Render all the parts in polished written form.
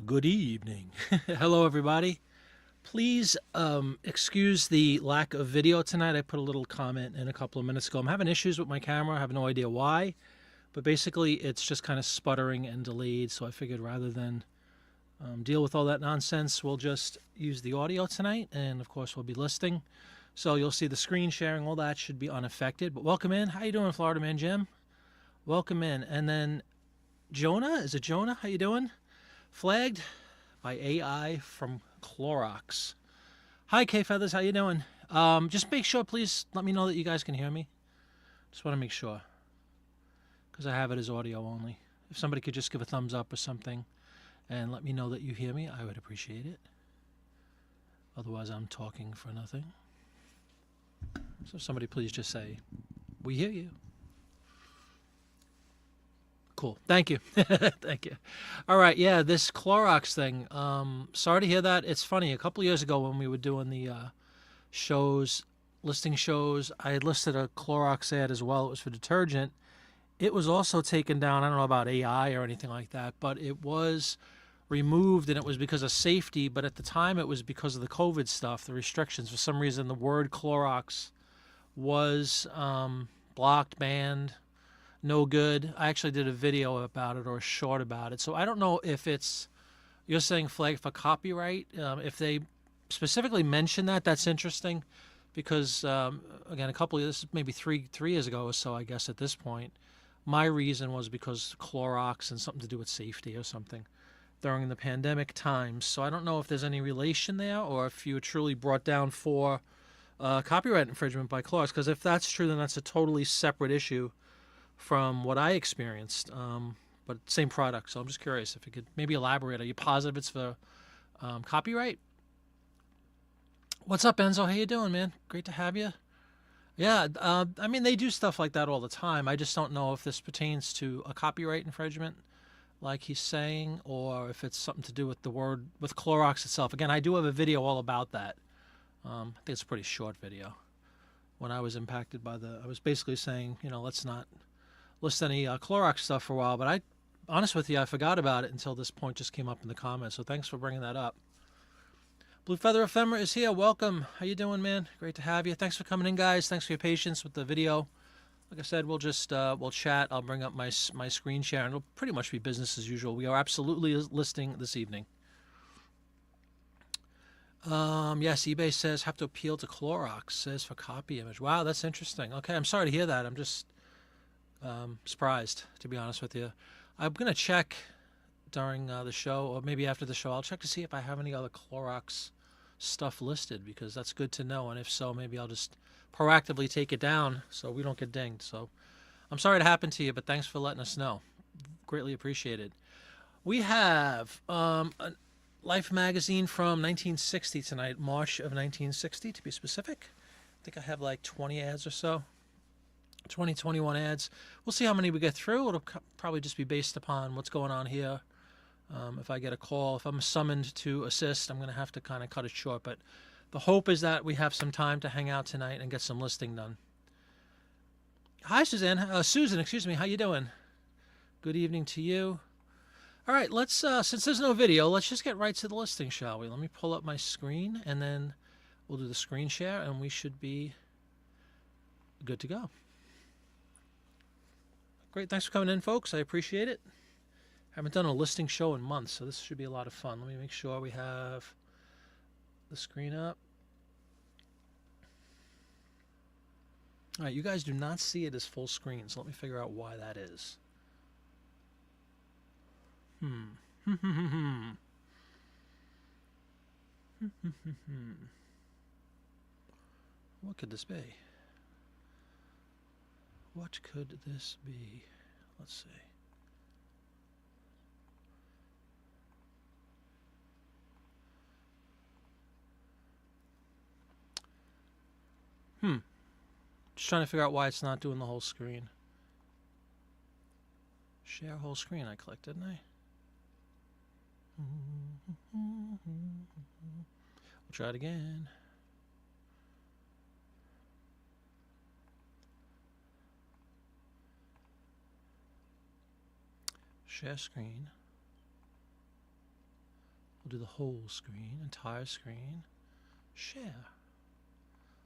Good evening. Hello, everybody. Please excuse the lack of video tonight. I put a little comment in a couple of minutes ago. I'm having issues with my camera. I have no idea why, but basically it's just kind of sputtering and delayed. So I figured rather than deal with all that nonsense, we'll just use the audio tonight. And of course, we'll be listing. So you'll see the screen sharing. All that should be unaffected. But welcome in. How you doing, Florida Man Jim? Welcome in. And then Jonah. Is it Jonah? How you doing? Flagged by AI from Clorox. Hi, K Feathers. How you doing? Just make sure, please, let me know that you guys can hear me. Just want to make sure, because I have it as audio only. If somebody could just give a thumbs up or something and let me know that you hear me, I would appreciate it. Otherwise, I'm talking for nothing. So somebody please just say, we hear you. Cool. Thank you. Thank you. All right. Yeah, this Clorox thing. Sorry to hear that. It's funny. A couple years ago when we were doing the shows, listing shows, I had listed a Clorox ad as well. It was for detergent. It was also taken down. I don't know about AI or anything like that, but it was removed, and it was because of safety. But at the time, it was because of the COVID stuff, the restrictions. For some reason, the word Clorox was blocked, banned. No good. I actually did a video about it or a short about it. So I don't know if it's, you're saying flag for copyright. If they specifically mention that, that's interesting because, again, a couple of, this is maybe three years ago or so, I guess, at this point. My reason was because Clorox and something to do with safety or something during the pandemic times. So I don't know if there's any relation there or if you were truly brought down for copyright infringement by Clorox. Because if that's true, then that's a totally separate issue from what I experienced, but same product. So I'm just curious if you could maybe elaborate. Are you positive it's for copyright? What's up, Enzo? How you doing, man? Great to have you. Yeah, I mean, they do stuff like that all the time. I just don't know if this pertains to a copyright infringement, like he's saying, or if it's something to do with the word, with Clorox itself. Again, I do have a video all about that. I think it's a pretty short video. When I was impacted by I was basically saying, let's not list any Clorox stuff for a while, but honest with you, I forgot about it until this point just came up in the comments. So thanks for bringing that up. Blue Feather Ephemera is here. Welcome. How you doing, man? Great to have you. Thanks for coming in, guys. Thanks for your patience with the video. Like I said, we'll just we'll chat. I'll bring up my screen share, and it'll pretty much be business as usual. We are absolutely listing this evening. Yes, eBay says have to appeal to Clorox. Says for copy image. Wow, that's interesting. Okay, I'm sorry to hear that. I'm just surprised, to be honest with you. I'm going to check during the show, or maybe after the show, I'll check to see if I have any other Clorox stuff listed, because that's good to know. And if so, maybe I'll just proactively take it down so we don't get dinged. So I'm sorry it happened to you, but thanks for letting us know. Greatly appreciated. We have Life magazine from 1960 tonight, March of 1960 to be specific. I think I have like 20 ads or so. 2021 ads. We'll see how many we get through. It'll probably just be based upon what's going on here. If I get a call, if I'm summoned to assist, I'm going to have to kind of cut it short. But the hope is that we have some time to hang out tonight and get some listing done. Hi, Suzanne. Susan, excuse me. How you doing? Good evening to you. All right, let's, since there's no video, let's just get right to the listing, shall we? Let me pull up my screen, and then we'll do the screen share, and we should be good to go. Great. Thanks for coming in, folks. I appreciate it. Haven't done a listing show in months, so this should be a lot of fun. Let me make sure we have the screen up. All right, you guys do not see it as full screen, so let me figure out why that is. What could this be? What could this be? Let's see. Just trying to figure out why it's not doing the whole screen. Share whole screen, I clicked, didn't I? We'll try it again. Share screen. We'll do the whole screen, entire screen. Share.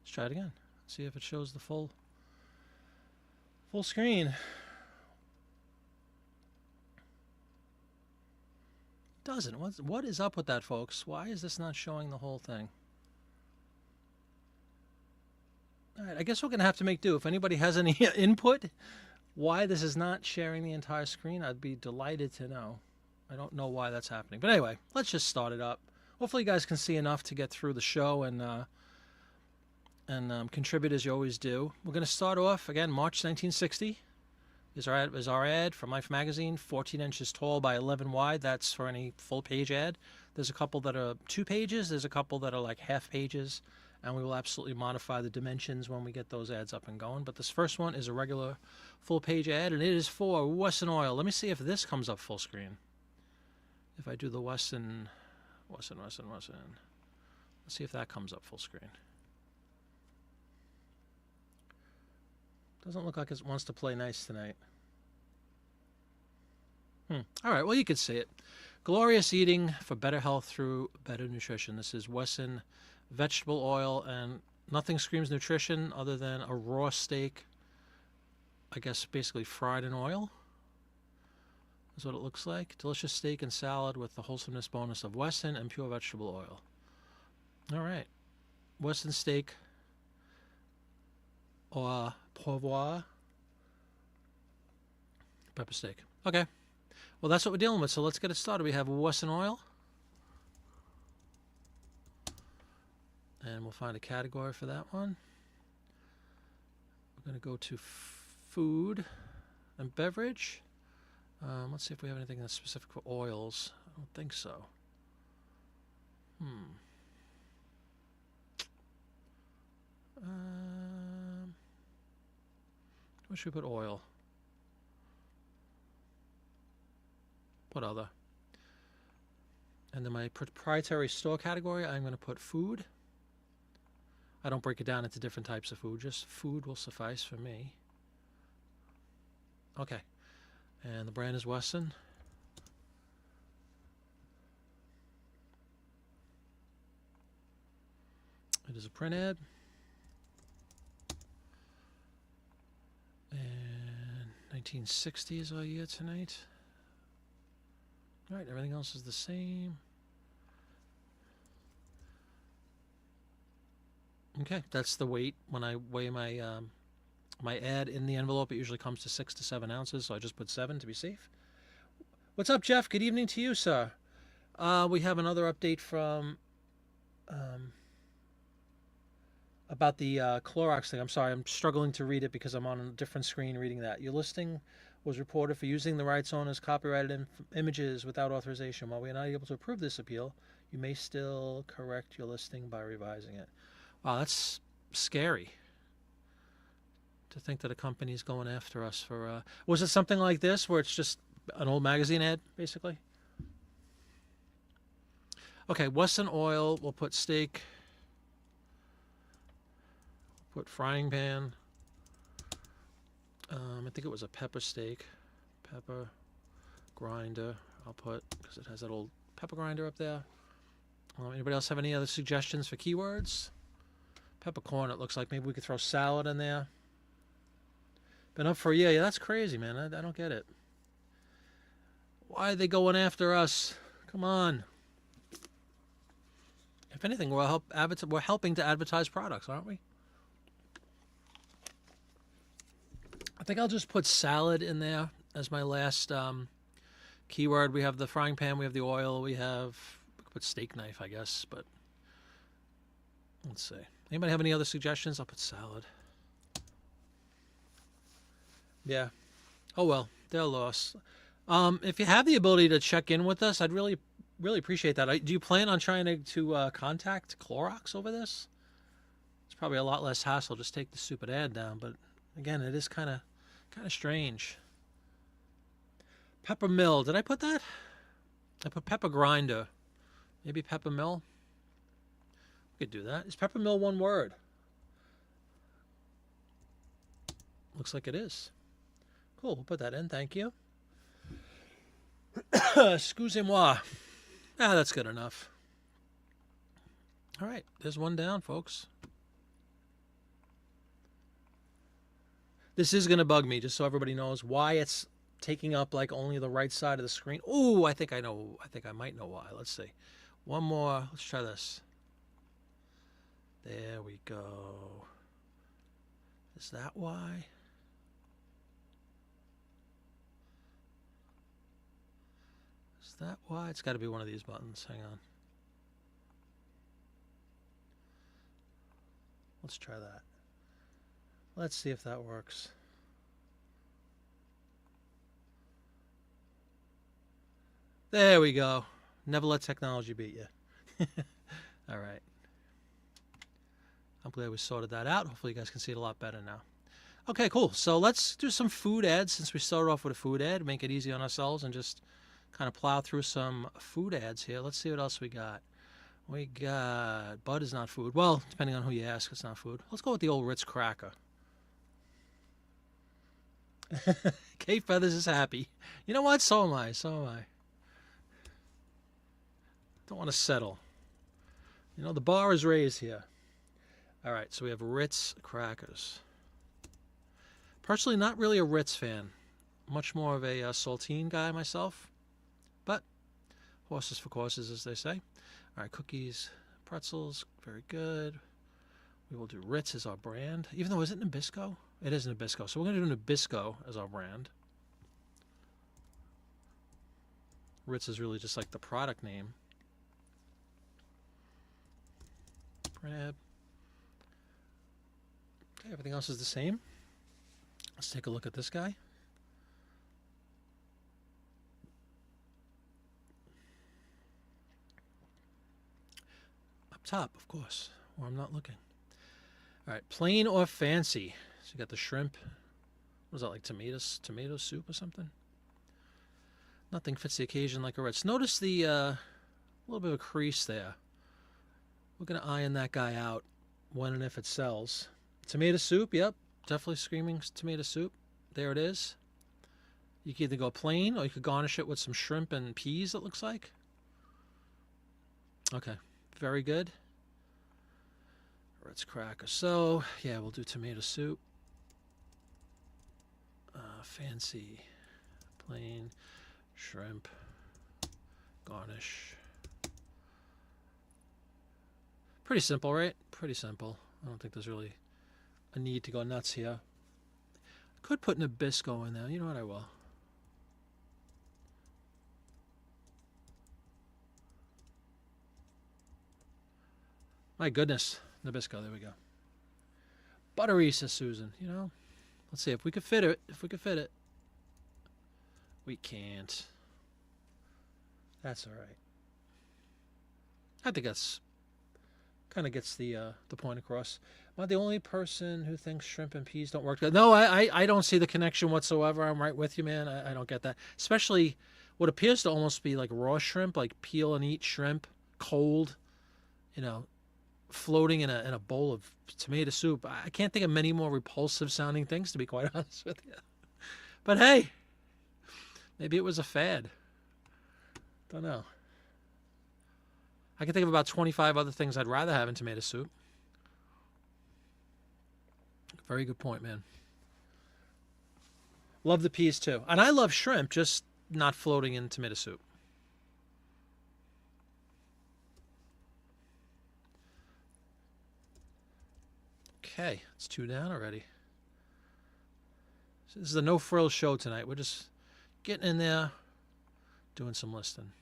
Let's try it again. See if it shows the full screen. Doesn't. What is up with that, folks? Why is this not showing the whole thing? All right, I guess we're going to have to make do. If anybody has any input why this is not sharing the entire screen, I'd be delighted to know. I don't know why that's happening. But anyway, let's just start it up. Hopefully you guys can see enough to get through the show and contribute as you always do. We're going to start off, again, March 1960 is our ad from Life Magazine, 14 inches tall by 11 wide. That's for any full-page ad. There's a couple that are 2 pages. There's a couple that are like half pages. And we will absolutely modify the dimensions when we get those ads up and going. But this first one is a regular full-page ad, and it is for Western Oil. Let me see if this comes up full screen. If I do the Western. Let's see if that comes up full screen. Doesn't look like it wants to play nice tonight. All right, well, you can see it. Glorious eating for better health through better nutrition. This is Wesson vegetable oil, and nothing screams nutrition other than a raw steak, I guess basically fried in oil is what it looks like. Delicious steak and salad with the wholesomeness bonus of Wesson and pure vegetable oil. All right. Wesson steak or poivre pepper steak. Okay. Well, that's what we're dealing with, so let's get it started. We have Wesson oil. And we'll find a category for that one. We're going to go to food and beverage. Let's see if we have anything that's specific for oils. I don't think so. Where should we put oil? Put other. And then my proprietary store category, I'm going to put food. I don't break it down into different types of food. Just food will suffice for me. Okay. And the brand is Wesson. It is a print ad. And 1960 is our year tonight. All right, everything else is the same. Okay, that's the weight. When I weigh my my ad in the envelope, it usually comes to 6 to 7 ounces, so I just put 7 to be safe. What's up, Jeff? Good evening to you, sir. We have another update from about the Clorox thing. I'm sorry, I'm struggling to read it because I'm on a different screen reading that. Your listing was reported for using the rights owner's copyrighted images without authorization. While we are not able to approve this appeal, you may still correct your listing by revising it. Wow, that's scary to think that a company is going after us for... was it something like this where it's just an old magazine ad, basically? Okay, Wesson oil. We'll put steak. Put frying pan. I think it was a pepper steak. Pepper grinder. I'll put, because it has that old pepper grinder up there. Anybody else have any other suggestions for keywords? Peppercorn, it looks like. Maybe we could throw salad in there. Been up for a year. Yeah, that's crazy, man. I don't get it. Why are they going after us? Come on. If anything, we're helping to advertise products, aren't we? I think I'll just put salad in there as my last keyword. We have the frying pan, we have the oil, we could put steak knife, I guess, but let's see. Anybody have any other suggestions? I'll put salad. Yeah. Oh, well, they're lost. If you have the ability to check in with us, I'd really appreciate that. Do you plan on trying to contact Clorox over this? It's probably a lot less hassle. Just take the stupid ad down. But again, it is kind of strange. Pepper mill. Did I put that? I put pepper grinder. Maybe pepper mill. We could do that. Is pepper mill one word? Looks like it is. Cool. We'll put that in. Thank you. Excusez-moi. Ah, that's good enough. All right, there's one down, folks. This is going to bug me, just so everybody knows why it's taking up like only the right side of the screen. Oh, I think I know. I think I might know why. Let's see. One more. Let's try this. There we go. Is that why? Is that why? It's got to be one of these buttons. Hang on. Let's try that. Let's see if that works. There we go. Never let technology beat you. All right. I'm glad we sorted that out. Hopefully you guys can see it a lot better now. Okay, cool. So let's do some food ads since we started off with a food ad. Make it easy on ourselves and just kind of plow through some food ads here. Let's see what else we got. We got Bud is not food. Well, depending on who you ask, it's not food. Let's go with the old Ritz cracker. Kate Feathers is happy. You know what? So am I. So am I. Don't want to settle. You know, the bar is raised here. All right, so we have Ritz crackers. Personally, not really a Ritz fan. Much more of a saltine guy myself. But horses for courses, as they say. All right, cookies, pretzels, very good. We will do Ritz as our brand. Even though, is it Nabisco? It is Nabisco. So we're going to do Nabisco as our brand. Ritz is really just like the product name. Brand. Okay, everything else is the same. Let's take a look at this guy. Up top, of course, where I'm not looking. All right, plain or fancy. So you got the shrimp. What is that, like tomato soup or something? Nothing fits the occasion like a Ritz. Notice the little bit of a crease there. We're going to iron that guy out when and if it sells. Tomato soup, yep. Definitely screaming tomato soup. There it is. You can either go plain or you could garnish it with some shrimp and peas, it looks like. Okay, very good. Ritz cracker. So, yeah, we'll do tomato soup. Fancy, plain, shrimp, garnish. Pretty simple, right? Pretty simple. I don't think there's really a need to go nuts here. Could put Nabisco in there. You know what, I will. My goodness. Nabisco, there we go. Buttery, says Susan. You know, let's see if we could fit it. If we could fit it. We can't. That's all right. I think that's kind of gets the point across. Am I the only person who thinks shrimp and peas don't work? No, I don't see the connection whatsoever. I'm right with you, man. I don't get that. Especially what appears to almost be like raw shrimp, like peel and eat shrimp, cold, you know, floating in a bowl of tomato soup. I can't think of many more repulsive sounding things, to be quite honest with you. But hey, maybe it was a fad. Don't know. I can think of about 25 other things I'd rather have in tomato soup. Very good point, man. Love the peas too. And I love shrimp, just not floating in tomato soup. Okay, it's 2 down already. So this is a no-frills show tonight. We're just getting in there, doing some listing.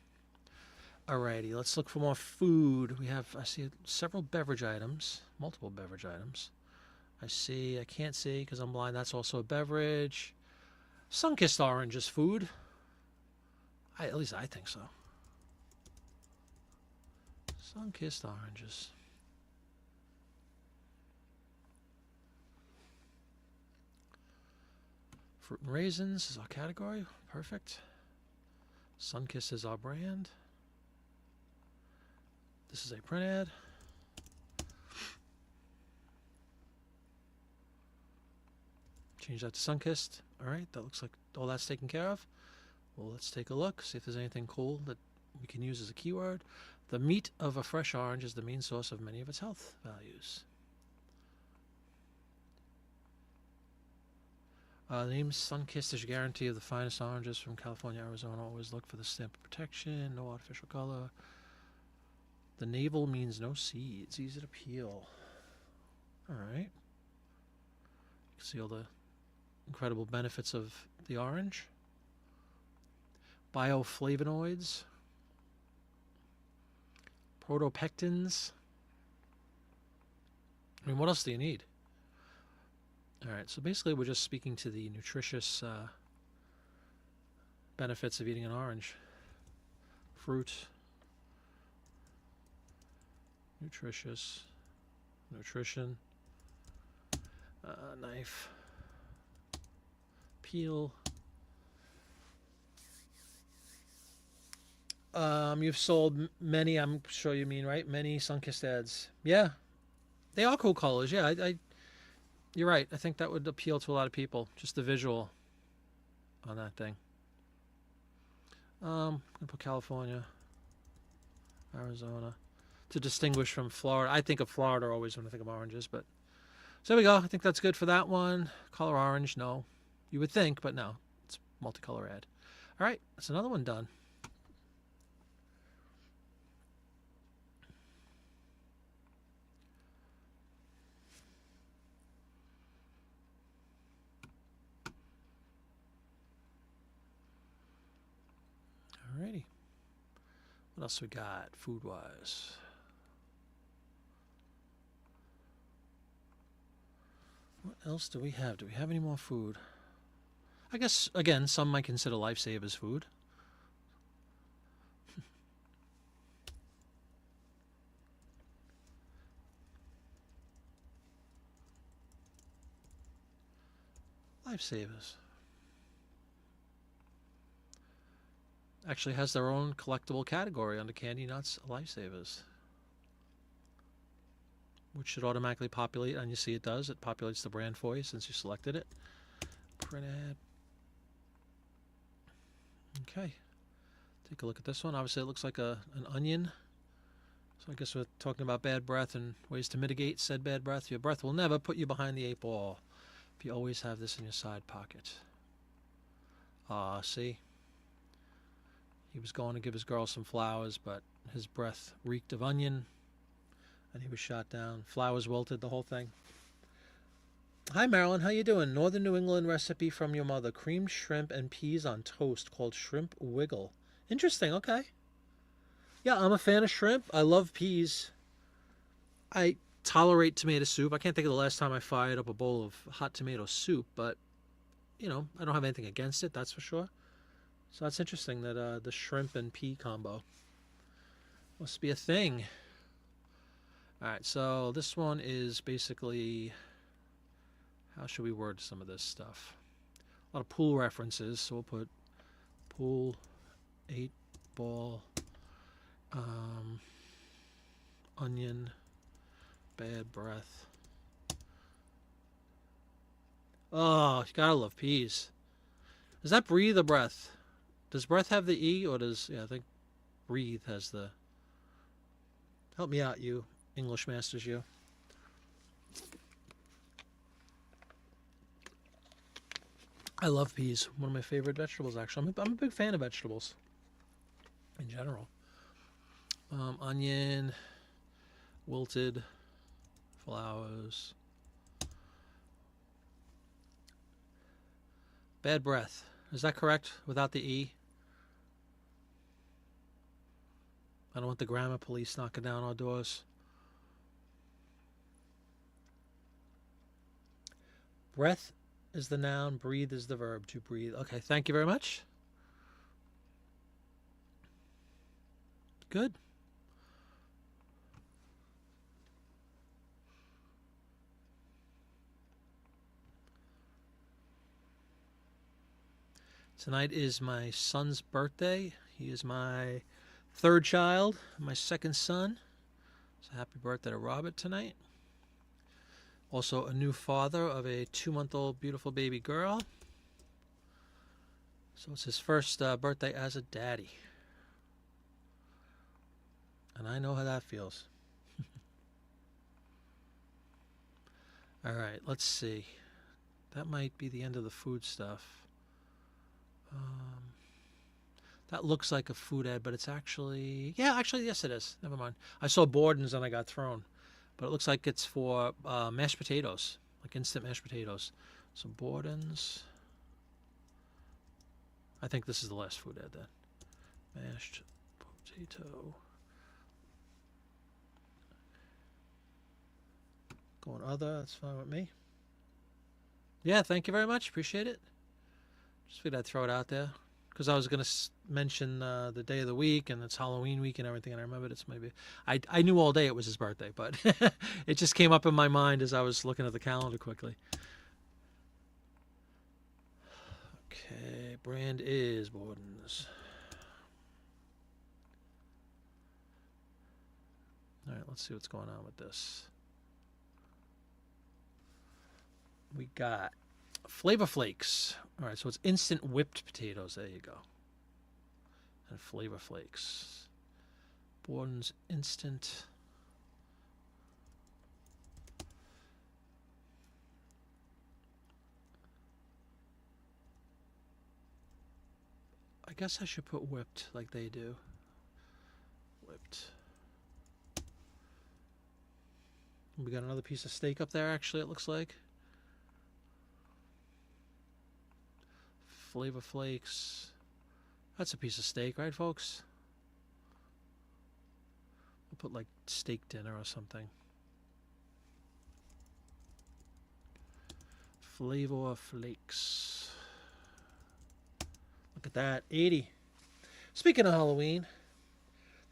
Alrighty, let's look for more food. I see several beverage items, multiple beverage items. I can't see because I'm blind. That's also a beverage. Sun-kissed orange is food. At least I think so. Sun-kissed oranges. Fruit and raisins is our category. Perfect. Sun-kissed is our brand. This is a print ad. Change that to Sun-kissed. All right, that looks like all that's taken care of. Well, let's take a look, see if there's anything cool that we can use as a keyword. The meat of a fresh orange is the main source of many of its health values. The name Sunkist is a guarantee of the finest oranges from California, Arizona. Always look for the stamp of protection, no artificial color. The navel means no seeds, easy to peel. All right. You can see all the incredible benefits of the orange. Bioflavonoids. Protopectins. I mean, what else do you need? All right, so basically we're just speaking to the nutritious benefits of eating an orange. Fruit, nutritious, nutrition, knife, peel. You've sold many, I'm sure you mean, right? Many Sunkist ads. Yeah, they are cool colors. Yeah, you're right. I think that would appeal to a lot of people. Just the visual on that thing. I'm gonna put California, Arizona, to distinguish from Florida. I think of Florida always when I think of oranges, but so there we go. I think that's good for that one. Color orange, no. You would think, but no. It's multicolor ad. All right, that's another one done. Alrighty. What else we got food-wise? What else do we have? Do we have any more food? I guess, again, some might consider lifesavers food. Lifesavers. Actually has their own collectible category under Candy Nuts Lifesavers, which should automatically populate, and you see it does. It populates the brand for you since you selected it. Print ad. Okay. Take a look at this one. Obviously it looks like an onion. So I guess we're talking about bad breath and ways to mitigate said bad breath. Your breath will never put you behind the 8 ball if you always have this in your side pocket. See? He was going to give his girl some flowers, but his breath reeked of onion, and he was shot down. Flowers wilted, the whole thing. Hi, Marilyn. How you doing? Northern New England recipe from your mother. Creamed shrimp and peas on toast called shrimp wiggle. Interesting. Okay. Yeah, I'm a fan of shrimp. I love peas. I tolerate tomato soup. I can't think of the last time I fired up a bowl of hot tomato soup, but, you know, I don't have anything against it, that's for sure. So that's interesting that the shrimp and pea combo must be a thing. All right, so this one is basically, how should we word some of this stuff? A lot of pool references, so we'll put pool, 8 ball, onion, bad breath. Oh, you gotta love peas. Does that breathe or breath? Does breath have the E, or does, yeah, I think breathe has the, help me out, you English masters, you. I love peas. One of my favorite vegetables, actually. I'm a big fan of vegetables in general. Onion, wilted, flowers. Bad breath. Is that correct? Without the E? I don't want the grammar police knocking down our doors. Breath is the noun, breathe is the verb, to breathe. Okay, thank you very much. Good. Tonight is my son's birthday. He is my 3rd child, my 2nd son. So happy birthday to Robert tonight. Also a new father of a 2-month-old beautiful baby girl. So it's his first birthday as a daddy. And I know how that feels. All right, let's see. That might be the end of the food stuff. That looks like a food ad, but it's actually... Yeah, actually, yes, it is. Never mind. I saw Borden's and I got thrown. But it looks like it's for mashed potatoes, like instant mashed potatoes. So Borden's... I think this is the last food ad then. Mashed potato. Going other, that's fine with me. Yeah, thank you very much. Appreciate it. Just figured I'd throw it out there. Because I was going to mention the day of the week, and it's Halloween week and everything, and I remembered it's maybe... I knew all day it was his birthday, but it just came up in my mind as I was looking at the calendar quickly. Okay, brand is Borden's. All right, let's see what's going on with this. We got Flavor Flakes. All right, so it's instant whipped potatoes. There you go. And Flavor Flakes. Borden's instant. I guess I should put whipped like they do. Whipped. We got another piece of steak up there, actually, it looks like. Flavor Flakes. That's a piece of steak, right, folks? We'll put like steak dinner or something. Flavor Flakes. Look at that, 80. Speaking of Halloween,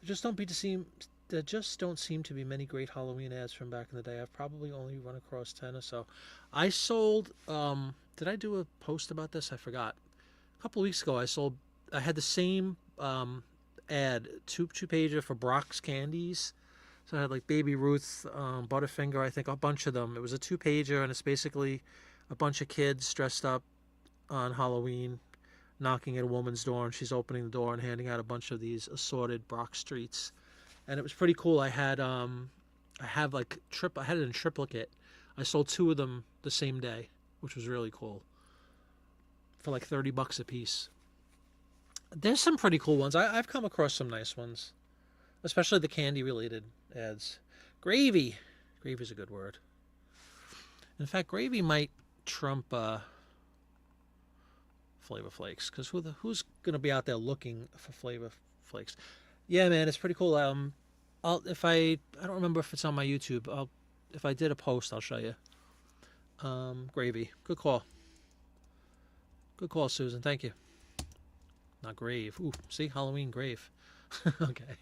there just don't seem to be many great Halloween ads from back in the day. I've probably only run across 10 or so. I sold, did I do a post about this? I forgot. A couple of weeks ago, I had the same ad, two-pager for Brock's Candies. So I had like Baby Ruth, Butterfinger, I think, a bunch of them. It was a two-pager, and it's basically a bunch of kids dressed up on Halloween, knocking at a woman's door, and she's opening the door and handing out a bunch of these assorted Brock Streets. And it was pretty cool. I had I had it in triplicate. I sold 2 of them the same day, which was really cool. For like $30 a piece. There's some pretty cool ones. I've come across some nice ones, especially the candy-related ads. Gravy. Gravy's a good word. In fact, gravy might trump Flavor Flakes, because who's gonna be out there looking for Flavor Flakes? Yeah, man, it's pretty cool. I don't remember if it's on my YouTube. If I did a post, I'll show you. Gravy. Good call. Good call, Susan. Thank you. Not grave. Ooh, see? Halloween grave. Okay.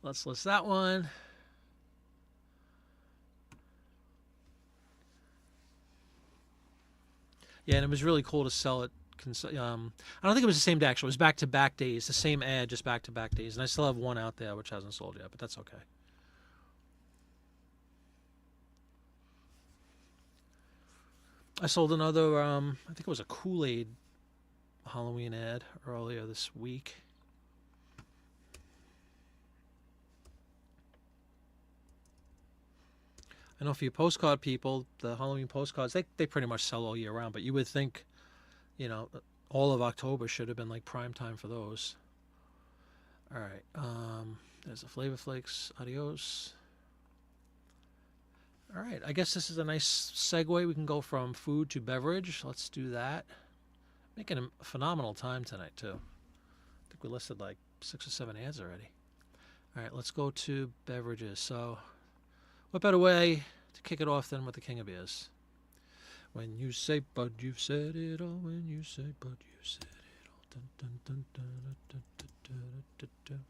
Let's list that one. Yeah, and it was really cool to sell it. I don't think it was the same day, actually. It was back-to-back days. The same ad, just back-to-back days. And I still have one out there, which hasn't sold yet, but that's okay. I sold another, I think it was a Kool-Aid Halloween ad earlier this week. I know for you postcard people, the Halloween postcards, they pretty much sell all year round, but you would think, you know, all of October should have been like prime time for those. All right, there's the Flavor Flakes. Adios. All right, I guess this is a nice segue. We can go from food to beverage. Let's do that. Making a phenomenal time tonight, too. I think we listed like 6 or 7 ads already. All right, let's go to beverages. So, what better way to kick it off than with the King of Beers? When you say, but you've said it all. When you say, but you've said it all. Dun, dun, dun, dun, dun, dun, dun, dun, dun.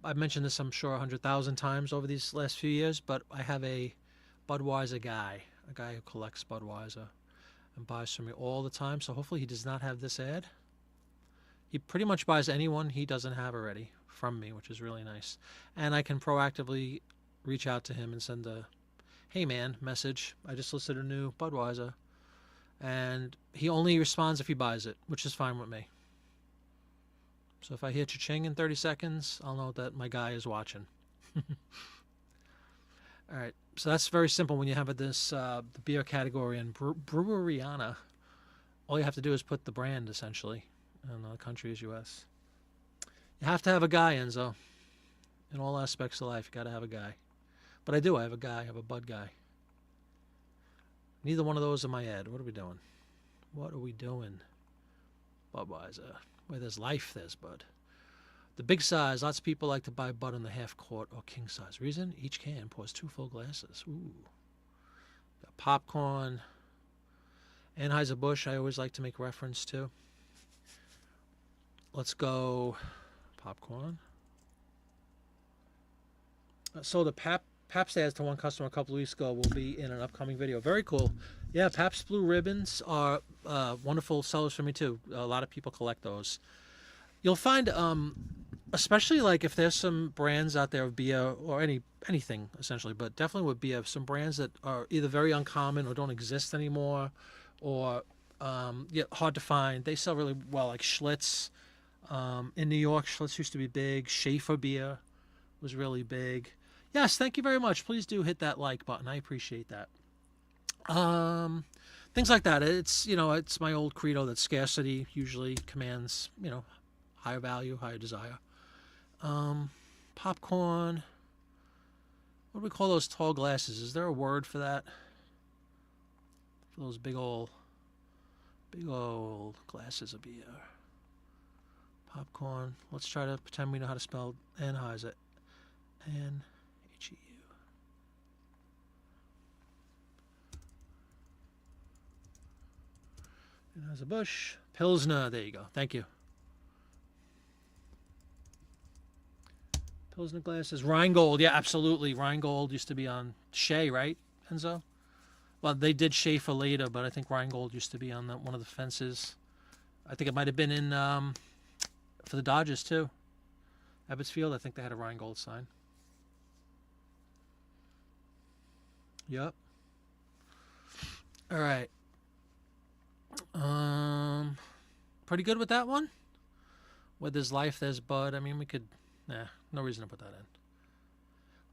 I've mentioned this, I'm sure, 100,000 times over these last few years, but I have a Budweiser guy, a guy who collects Budweiser and buys from me all the time, so hopefully he does not have this ad. He pretty much buys anyone he doesn't have already from me, which is really nice. And I can proactively reach out to him and send a, hey man, message. I just listed a new Budweiser. And he only responds if he buys it, which is fine with me. So if I hear cha-ching in 30 seconds, I'll know that my guy is watching. All right, so that's very simple when you have this the beer category in Breweriana. All you have to do is put the brand, essentially, and the country is U.S. You have to have a guy, Enzo. In all aspects of life, you got to have a guy. But I do. I have a guy. I have a bud guy. Neither one of those in my head. What are we doing? What are we doing? Budweiser. Where there's life, there's bud. The big size. Lots of people like to buy bud in the half quart or king size. Reason? Each can pours 2 full glasses. Ooh. Got popcorn. Anheuser-Busch, I always like to make reference to. Let's go popcorn. Sold a Pabst ads to one customer a couple of weeks ago. Will be in an upcoming video. Very cool. Yeah, Pabst Blue Ribbons are wonderful sellers for me too. A lot of people collect those. You'll find, especially like if there's some brands out there of beer or anything essentially, but definitely with beer, some brands that are either very uncommon or don't exist anymore, or hard to find. They sell really well, like Schlitz. In New York, Schlitz used to be big. Schaefer beer was really big. Yes, thank you very much. Please do hit that like button. I appreciate that. Things like that. It's it's my old credo that scarcity usually commands higher value, higher desire. Popcorn. What do we call those tall glasses? Is there a word for that? For those big old glasses of beer. Popcorn. Let's try to pretend we know how to spell Anheuser. N-H-E-U. Anheuser-Busch. Pilsner. There you go. Thank you. Pilsner glasses. Rheingold. Yeah, absolutely. Rheingold used to be on Shea, right, Enzo? Well, they did Schaefer later, but I think Rheingold used to be on one of the fences. I think it might have been in for the Dodgers too. Ebbets Field, I think they had a Rheingold sign. Yep. All right. Pretty good with that one. Where there's life, there's bud. I mean, we could. No reason to put that in.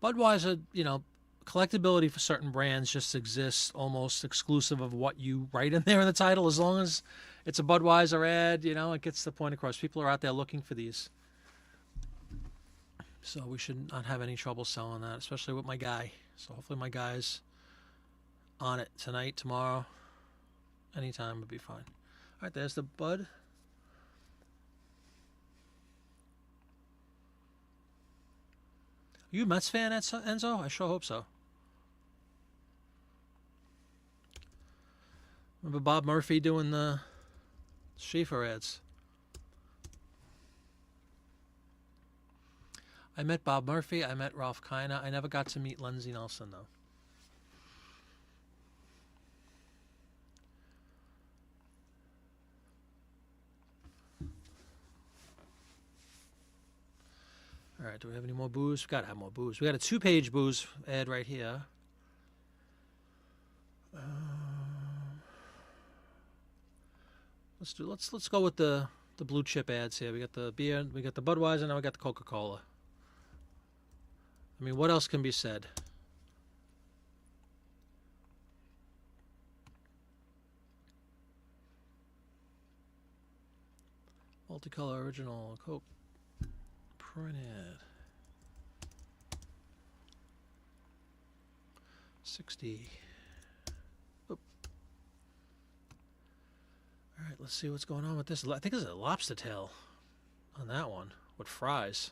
Budweiser, collectability for certain brands just exists almost exclusive of what you write in there in the title. As long as it's a Budweiser ad, it gets the point across. People are out there looking for these. So we should not have any trouble selling that, especially with my guy. So hopefully my guy's on it tonight, tomorrow, anytime would be fine. All right, there's the bud. Are you a Mets fan, Enzo? I sure hope so. Remember Bob Murphy doing the Schaefer ads? I met Bob Murphy. I met Ralph Kiner. I never got to meet Lindsey Nelson, though. All right, do we have any more booze? We've got to have more booze. We got a 2-page booze ad right here. Let's go with the blue chip ads here. We got the beer, we got the Budweiser, now we got the Coca-Cola. I mean, what else can be said? Multicolor original Coke printed. 60. Oop. All right, let's see what's going on with this. I think there's a lobster tail on that one with fries.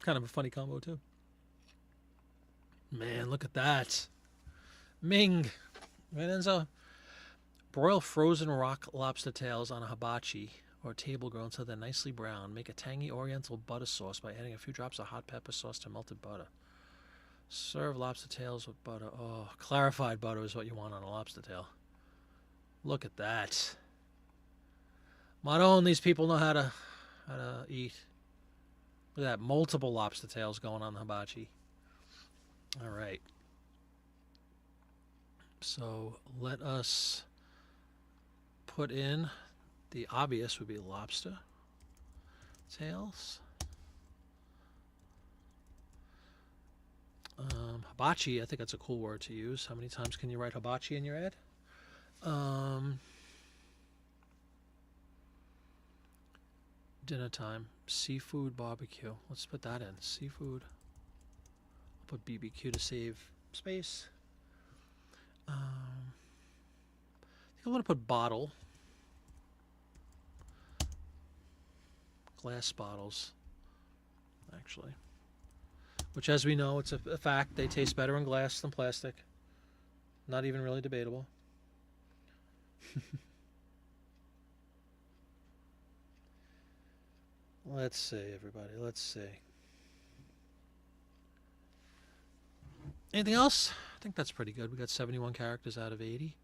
Kind of a funny combo too. Man, look at that. Ming. Right, Enzo? Broil frozen rock lobster tails on a hibachi or table grill until they're nicely brown. Make a tangy oriental butter sauce by adding a few drops of hot pepper sauce to melted butter. Serve lobster tails with butter. Oh, clarified butter is what you want on a lobster tail. Look at that. Maron, these people know how to eat. Look at that, multiple lobster tails going on the hibachi. All right. So let us put in The obvious would be lobster tails. Hibachi, I think that's a cool word to use. How many times can you write hibachi in your ad? Dinner time. Seafood barbecue. Let's put that in. Seafood. I'll put BBQ to save space. I think I want to put bottle. Glass bottles, actually. Which, as we know, it's a fact. They taste better in glass than plastic. Not even really debatable. Let's see, everybody. Let's see. Anything else? I think that's pretty good. We got 71 characters out of 80.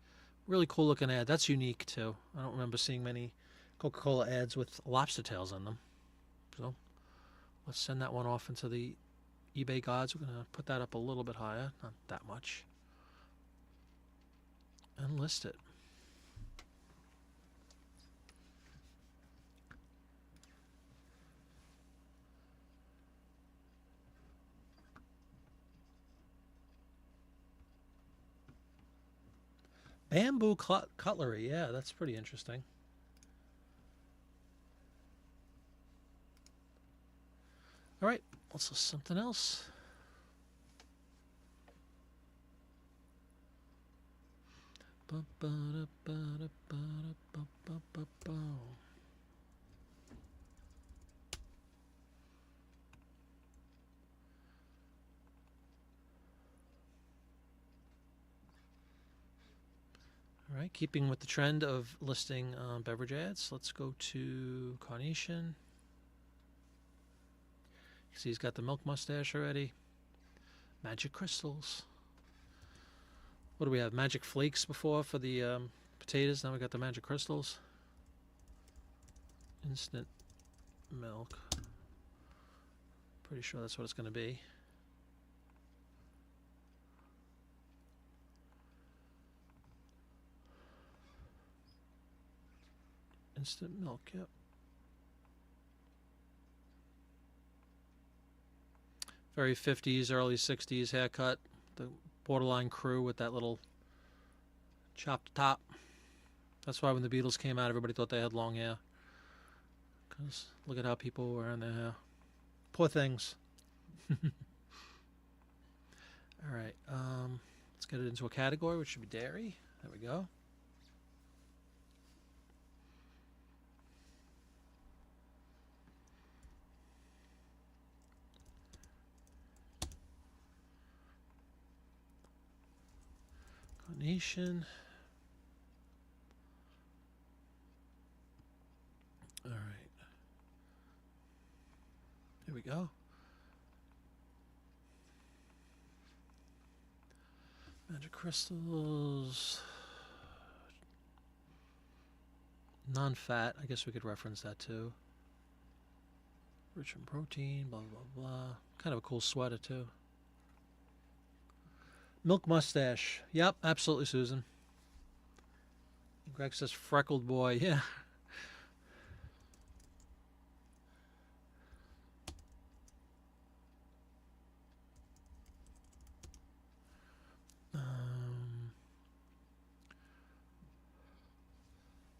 Really cool looking ad. That's unique, too. I don't remember seeing many Coca-Cola ads with lobster tails on them. So let's send that one off into the eBay gods. We're going to put that up a little bit higher, not that much, and list it. Bamboo cutlery, yeah, that's pretty interesting. All right, let's list something else. All right, keeping with the trend of listing beverage ads, let's go to Carnation. You see he's got the milk mustache already. Magic crystals. What do we have? Magic flakes before for the potatoes. Now we got the magic crystals. Instant milk. Pretty sure that's what it's going to be. Instant milk, yep. Very 50s, early 60s haircut. The borderline crew with that little chopped top. That's why when the Beatles came out, everybody thought they had long hair. Because look at how people were wearing their hair. Poor things. All right, let's get it into a category, which should be dairy. There we go. Carnation. All right. Here we go. Magic crystals. Non-fat. I guess we could reference that too. Rich in protein, blah, blah, blah. Kind of a cool sweater too. Milk mustache. Yep, absolutely, Susan. Greg says freckled boy. Yeah.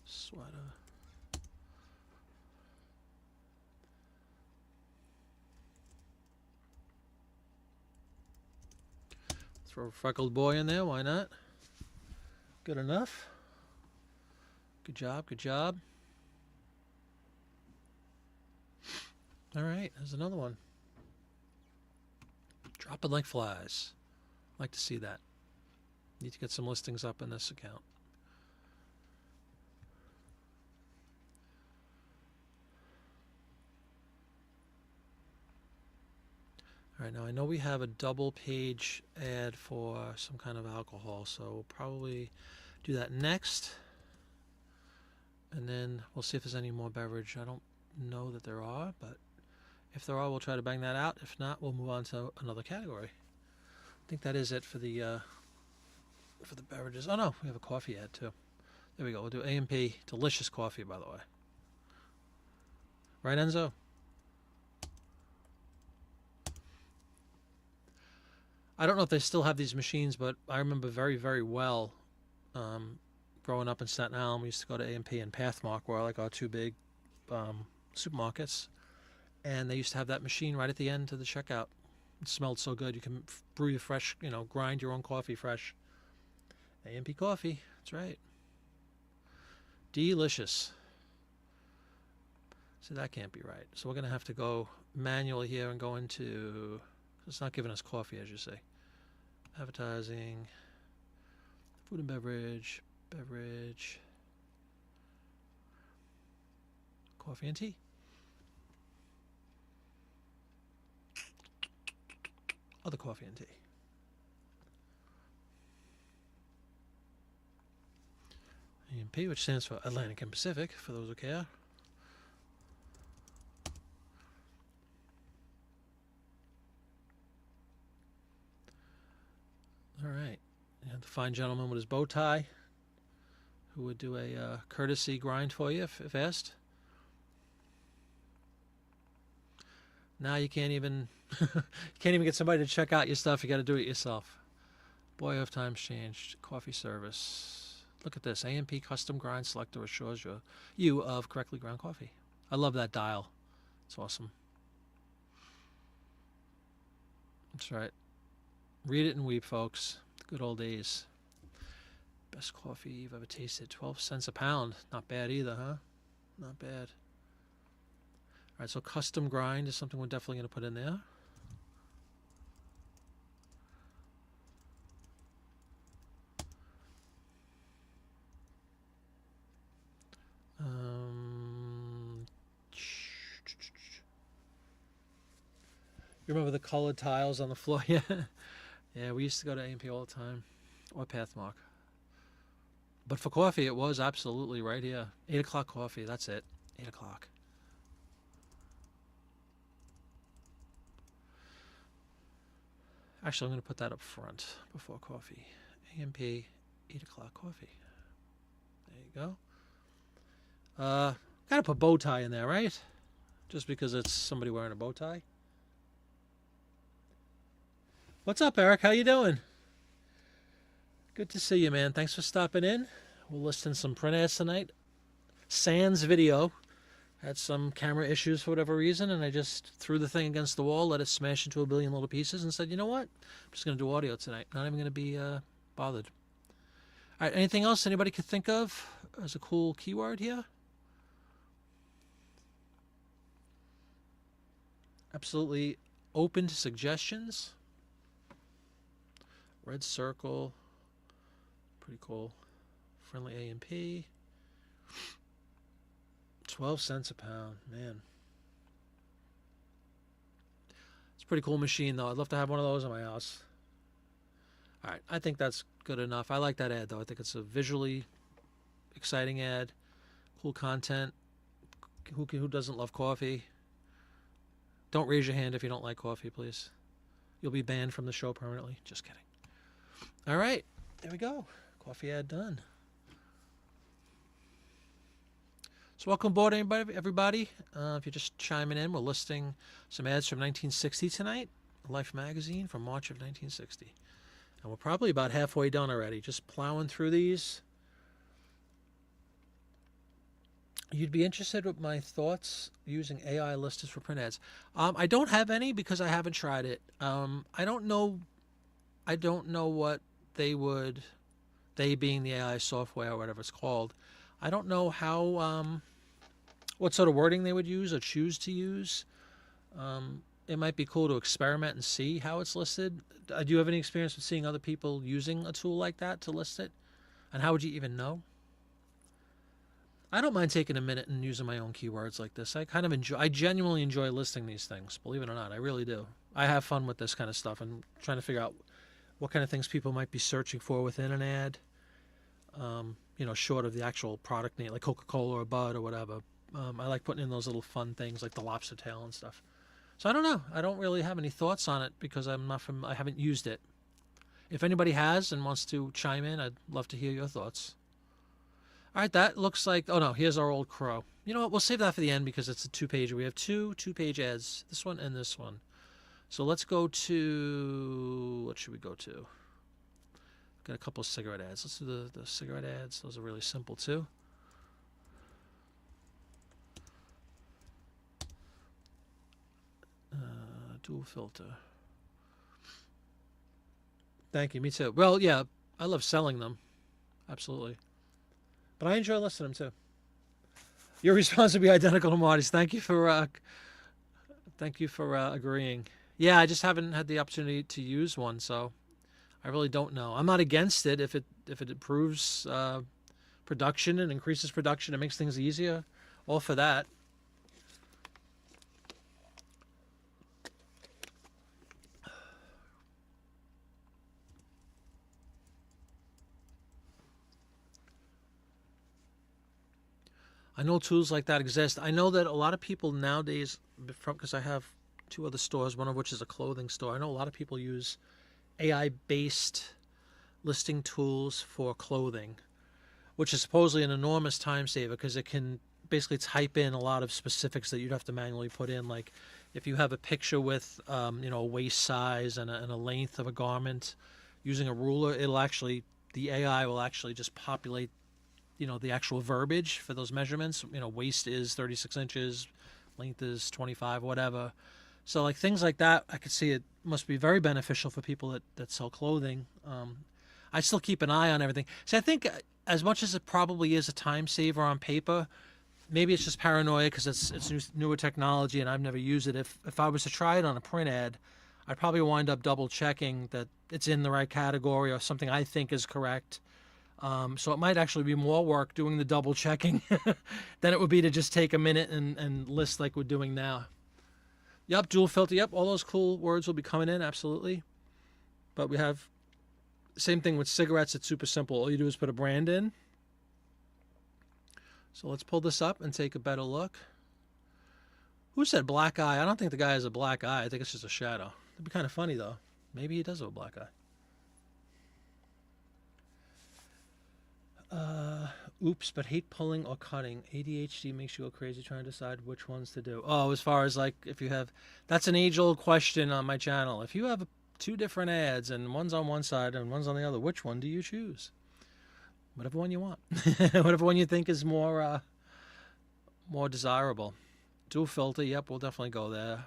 Sweater. Throw a freckled boy in there. Why not? Good enough. Good job. Good job. All right. There's another one. Dropping like flies. Like to see that. Need to get some listings up in this account. All right, now I know we have a double page ad for some kind of alcohol, so we'll probably do that next. And then we'll see if there's any more beverage. I don't know that there are, but if there are, we'll try to bang that out. If not, we'll move on to another category. I think that is it for the beverages. Oh no, we have a coffee ad too. There we go. We'll do A&P. Delicious coffee, by the way. Right, Enzo? I don't know if they still have these machines, but I remember very, very well growing up in Staten Island. We used to go to A&P and Pathmark, where like our two big supermarkets, and they used to have that machine right at the end of the checkout. It smelled so good. You can brew your fresh, grind your own coffee fresh. A&P coffee. That's right. Delicious. So that can't be right. So we're going to have to go manually here and go into... It's not giving us coffee, as you say. Advertising, food and beverage, coffee and tea. Other coffee and tea. A&P, which stands for Atlantic and Pacific, for those who care. All right. And the fine gentleman with his bow tie, who would do a courtesy grind for you if asked. Now you can't even get somebody to check out your stuff. You got to do it yourself. Boy, have times changed. Coffee service. Look at this. A&P custom grind selector assures you of correctly ground coffee. I love that dial. It's awesome. That's right. Read it and weep, folks. The good old days. Best coffee you've ever tasted. 12 cents a pound. Not bad either, huh? Not bad. All right, so custom grind is something we're definitely going to put in there. You remember the colored tiles on the floor? Yeah. Yeah, we used to go to A&P all the time. Or Pathmark. But for coffee, it was absolutely right here. 8 o'clock coffee, that's it. 8 o'clock. Actually, I'm going to put that up front before coffee. A&P, 8 o'clock coffee. There you go. Got to put bow tie in there, right? Just because it's somebody wearing a bow tie. What's up, Eric? How you doing? Good to see you, man. Thanks for stopping in. We'll listen some print ads tonight. Sans video. Had some camera issues for whatever reason, and I just threw the thing against the wall, let it smash into a billion little pieces, and said, you know what? I'm just going to do audio tonight. Not even going to be bothered. All right, anything else anybody could think of as a cool keyword here? Absolutely open to suggestions. Red circle. Pretty cool. Friendly A&P. 12 cents a pound. Man. It's a pretty cool machine, though. I'd love to have one of those in my house. All right. I think that's good enough. I like that ad, though. I think it's a visually exciting ad. Cool content. Who doesn't love coffee? Don't raise your hand if you don't like coffee, please. You'll be banned from the show permanently. Just kidding. All right, there we go. Coffee ad done. So welcome aboard, everybody. If you're just chiming in, we're listing some ads from 1960 tonight. Life magazine from March of 1960. And we're probably about halfway done already. Just plowing through these. You'd be interested with my thoughts using AI listers for print ads. I don't have any because I haven't tried it. I don't know what they being the AI software or whatever it's called. I don't know how, what sort of wording they would use or choose to use. It might be cool to experiment and see how it's listed. Do you have any experience with seeing other people using a tool like that to list it? And how would you even know? I don't mind taking a minute and using my own keywords like this. I genuinely enjoy listing these things, believe it or not. I really do. I have fun with this kind of stuff and trying to figure out what kind of things people might be searching for within an ad, short of the actual product name, like Coca-Cola or Bud or whatever. I like putting in those little fun things like the lobster tail and stuff. So I don't know. I don't really have any thoughts on it because I haven't used it. If anybody has and wants to chime in, I'd love to hear your thoughts. All right, that looks like. Oh no, here's our old crow. You know what? We'll save that for the end because it's a two-page. We have two-page ads. This one and this one. So let's go to. What should we go to? Got a couple of cigarette ads. Let's do the cigarette ads. Those are really simple too. Dual filter. Thank you. Me too. Well, yeah, I love selling them. Absolutely. But I enjoy listening to them too. Your response would be identical to Marty's. Thank you for agreeing. Yeah, I just haven't had the opportunity to use one, so I really don't know. I'm not against it if it improves production and increases production. It makes things easier. All for that. I know tools like that exist. I know that a lot of people nowadays, because I have two other stores, one of which is a clothing store. I know a lot of people use AI-based listing tools for clothing, which is supposedly an enormous time saver because it can basically type in a lot of specifics that you'd have to manually put in. Like if you have a picture with, a waist size and a length of a garment, using a ruler, the AI will actually just populate the actual verbiage for those measurements. Waist is 36 inches, length is 25, whatever. So like things like that, I could see it must be very beneficial for people that sell clothing. I still keep an eye on everything. So I think as much as it probably is a time saver on paper, maybe it's just paranoia because it's newer technology and I've never used it. If I was to try it on a print ad, I'd probably wind up double checking that it's in the right category or something I think is correct. So it might actually be more work doing the double checking than it would be to just take a minute and list like we're doing now. Yep, dual filter. Yep, all those cool words will be coming in, absolutely. But we have same thing with cigarettes. It's super simple. All you do is put a brand in. So let's pull this up and take a better look. Who said black eye? I don't think the guy has a black eye. I think it's just a shadow. It'd be kind of funny though. Maybe he does have a black eye. Oops, but hate pulling or cutting. ADHD makes you go crazy trying to decide which ones to do. Oh, as far as like if you have, that's an age-old question on my channel. If you have two different ads and one's on one side and one's on the other, which one do you choose? Whatever one you want. Whatever one you think is more desirable. Dual filter, yep, we'll definitely go there.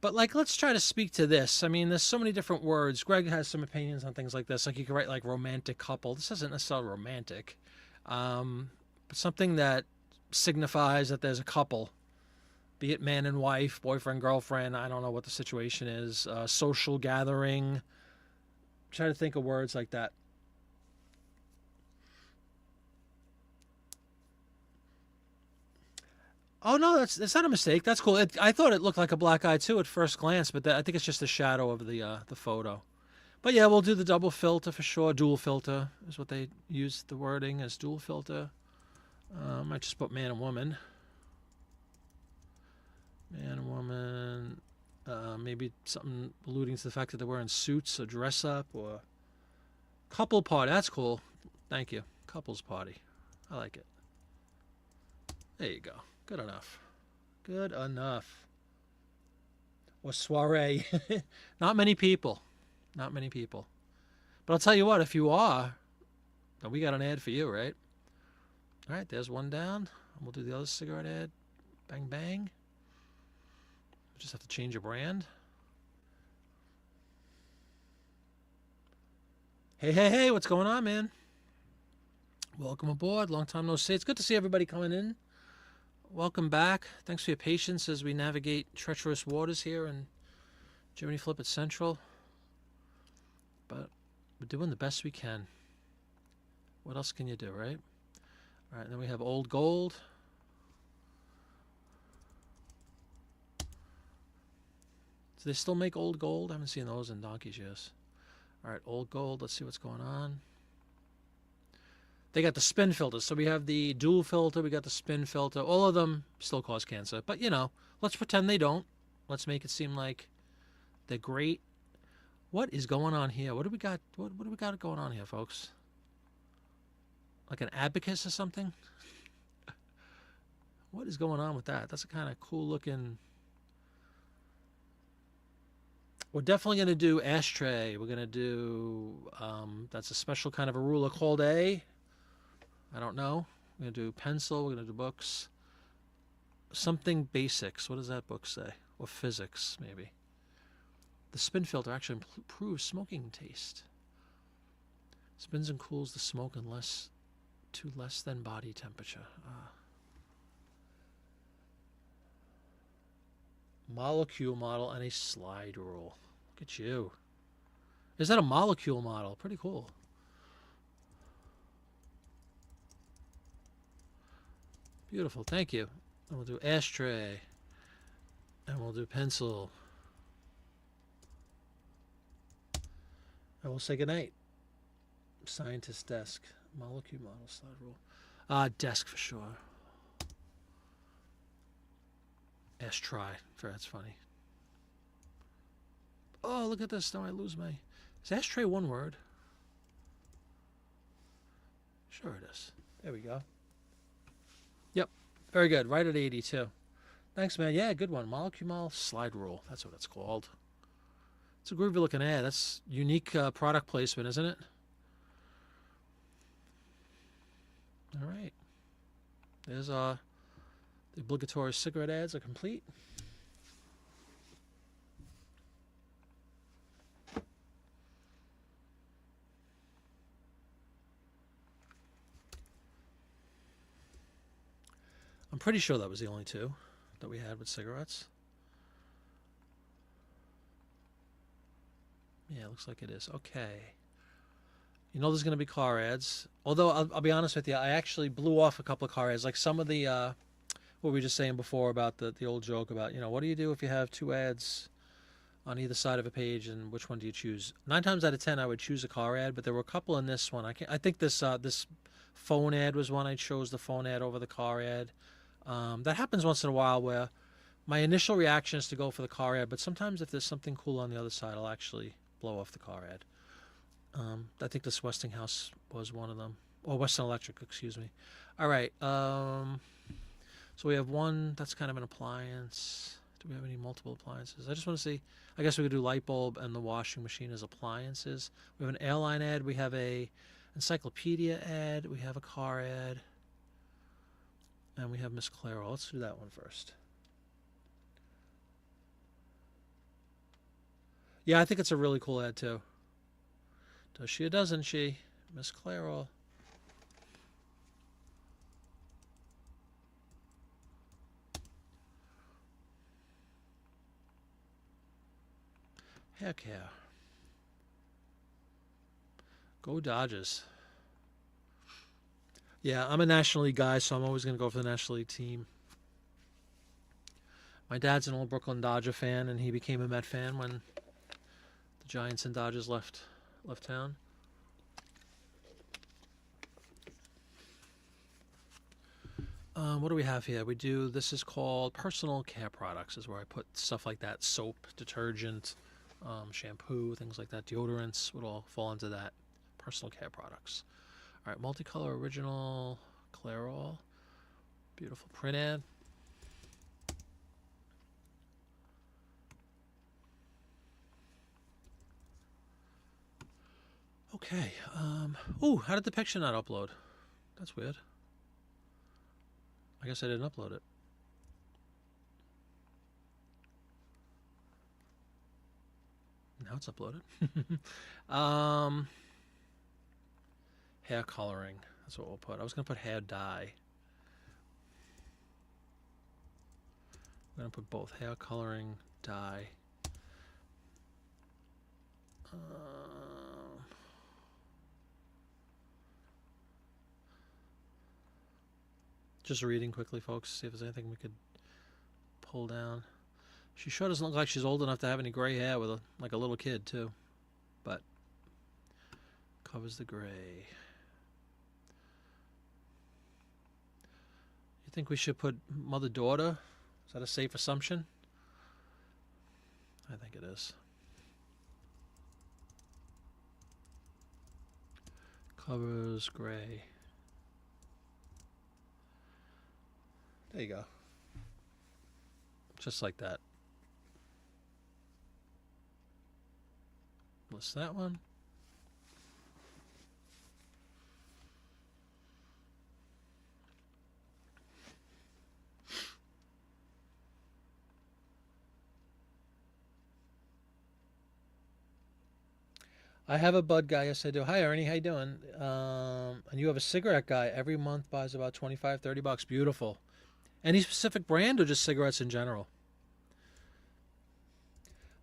But like, let's try to speak to this. I mean, there's so many different words. Greg has some opinions on things like this. Like you could write like romantic couple. This isn't necessarily romantic, but something that signifies that there's a couple, be it man and wife, boyfriend, girlfriend. I don't know what the situation is. Social gathering. Try to think of words like that. Oh no, that's not a mistake. That's cool. I thought it looked like a black eye too at first glance, but I think it's just the shadow of the photo. But yeah, we'll do the double filter for sure. Dual filter is what they use the wording as, dual filter. I might just put man and woman. Man and woman. Maybe something alluding to the fact that they're wearing suits or dress up or couple party. That's cool. Thank you. Couples party. I like it. There you go. Good enough. Good enough. Or soiree. Not many people. Not many people. But I'll tell you what, if you are, then we got an ad for you, right? All right, there's one down. We'll do the other cigarette ad. Bang, bang. We just have to change your brand. Hey, hey, hey, what's going on, man? Welcome aboard. Long time no see. It's good to see everybody coming in. Welcome back. Thanks for your patience as we navigate treacherous waters here in Jiminy Flippit Central. But we're doing the best we can. What else can you do, right? All right, and then we have old gold. Do they still make old gold? I haven't seen those in donkey's years. All right, old gold. Let's see what's going on. They got the spin filters. So we have the dual filter. We got the spin filter. All of them still cause cancer. But, let's pretend they don't. Let's make it seem like they're great. What is going on here? What do we got? What do we got going on here, folks? like an abacus or something. What is going on with that? That's a kind of cool looking. We're definitely going to do ashtray. We're going to do, that's a special kind of a ruler called A. I don't know. We're going to do pencil. We're going to do books. Something basics. What does that book say? Or physics, maybe. The spin filter actually improves smoking taste. Spins and cools the smoke to less than body temperature. Molecule model and a slide rule. Look at you. Is that a molecule model? Pretty cool. Beautiful. Thank you. And we'll do ashtray. And we'll do pencil. And we'll say goodnight. Scientist desk. Molecule model slide rule. Desk for sure. Ashtray. That's funny. Oh, look at this. Now I lose my... Is ashtray one word? Sure it is. There we go. Yep. Very good. Right at 82. Thanks, man. Yeah, good one. Molecule model slide rule. That's what it's called. It's a groovy looking ad. That's unique product placement, isn't it? All right. There's the obligatory cigarette ads are complete. I'm pretty sure that was the only two that we had with cigarettes. Yeah, looks like it is. Okay. You know there's going to be car ads. Although, I'll be honest with you, I actually blew off a couple of car ads. Like some of the, what we were just saying before about the old joke about, what do you do if you have two ads on either side of a page and which one do you choose? 9 times out of 10, I would choose a car ad, but there were a couple in this one. I think this phone ad was one. I chose the phone ad over the car ad. That happens once in a while where my initial reaction is to go for the car ad, but sometimes if there's something cool on the other side, I'll actually blow off the car ad. I think this Westinghouse was one of them. Or Western Electric, excuse me. All right. So we have one that's kind of an appliance. Do we have any multiple appliances? I just want to see. I guess we could do light bulb and the washing machine as appliances. We have an airline ad. We have a encyclopedia ad. We have a car ad. And we have Miss Claro. Let's do that one first. Yeah, I think it's a really cool ad, too. Does she or doesn't she? Miss Claro. Heck yeah. Go Dodgers. Yeah, I'm a National League guy, so I'm always going to go for the National League team. My dad's an old Brooklyn Dodger fan, and he became a Met fan when the Giants and Dodgers left town. What do we have here? This is called personal care products, is where I put stuff like that. Soap, detergent, shampoo, things like that. Deodorants would all fall into that. Personal care products. All right, multicolor original Clairol. Beautiful print ad. Okay. Oh, how did the picture not upload? That's weird. I guess I didn't upload it. Now it's uploaded. Hair coloring. That's what we'll put. I was going to put hair dye. I'm going to put both hair coloring, dye. Just reading quickly, folks, see if there's anything we could pull down. She sure doesn't look like she's old enough to have any gray hair with like a little kid, too. But covers the gray. You think we should put mother-daughter? Is that a safe assumption? I think it is. Covers gray. There you go. Just like that. List that one. I have a bud guy. Yes, I do. Hi, Ernie. How you doing? And you have a cigarette guy. Every month buys about 25, $30. Beautiful. Any specific brand or just cigarettes in general?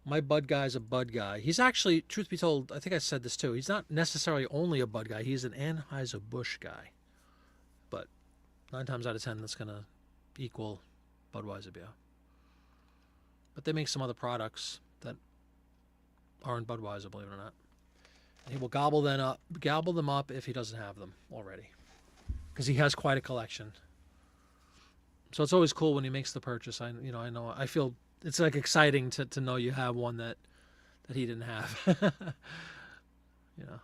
My bud guy is a bud guy. He's actually, truth be told, I think I said this too. He's not necessarily only a bud guy. He's an Anheuser-Busch guy. But 9 times out of 10, that's going to equal Budweiser beer. But they make some other products that aren't Budweiser, believe it or not. And he will gobble them up if he doesn't have them already, because he has quite a collection. So it's always cool when he makes the purchase. I feel it's like exciting to know you have one that he didn't have. You know,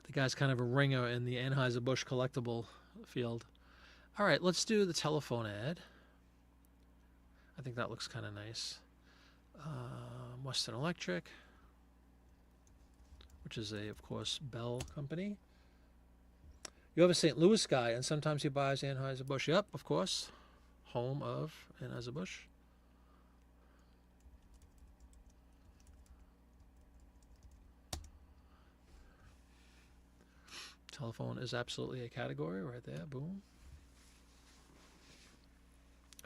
the guy's kind of a ringer in the Anheuser-Busch collectible field. All right, let's do the telephone ad. I think that looks kind of nice. Western Electric, which is of course, Bell Company. You have a St. Louis guy, and sometimes he buys Anheuser-Busch. Yep, of course. Home of Anheuser-Busch. Telephone is absolutely a category right there. Boom.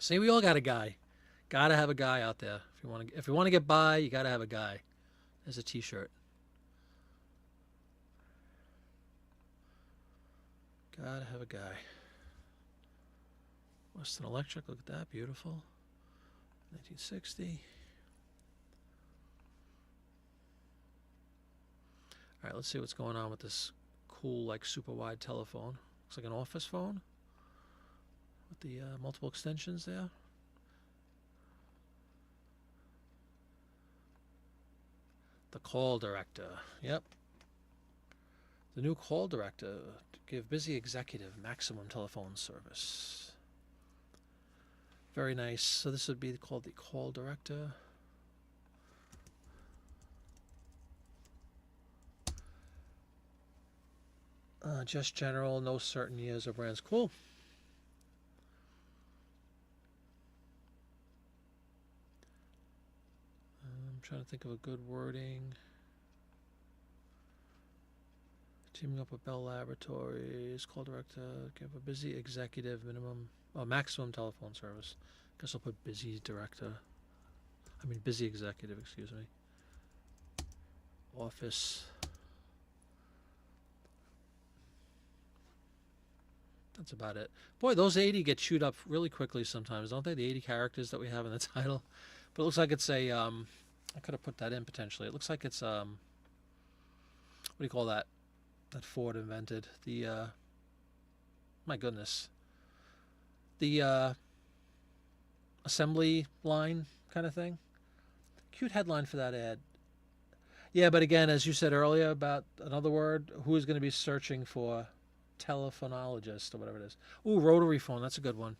See, we all got a guy. Gotta have a guy out there. If you want to get by, you gotta have a guy. There's a T-shirt. Gotta have a guy. Western Electric, look at that, beautiful. 1960. All right, let's see what's going on with this cool, like, super wide telephone. Looks like an office phone with the multiple extensions there. The call director. Yep. The new call director to give busy executive maximum telephone service. Very nice. So this would be called the call director. Just general, no certain years or brands. Cool. I'm trying to think of a good wording. Teaming up with Bell Laboratories, call director, give a busy executive maximum telephone service. Guess I'll put busy executive, excuse me. Office. That's about it. Boy, those 80 get chewed up really quickly sometimes, don't they? The 80 characters that we have in the title. But it looks like it's a, I could have put that in potentially. It looks like it's, what do you call that? That Ford invented. The, my goodness. The assembly line kind of thing. Cute headline for that ad. Yeah, but again, as you said earlier about another word, who is going to be searching for telephonologist or whatever it is? Ooh, rotary phone. That's a good one.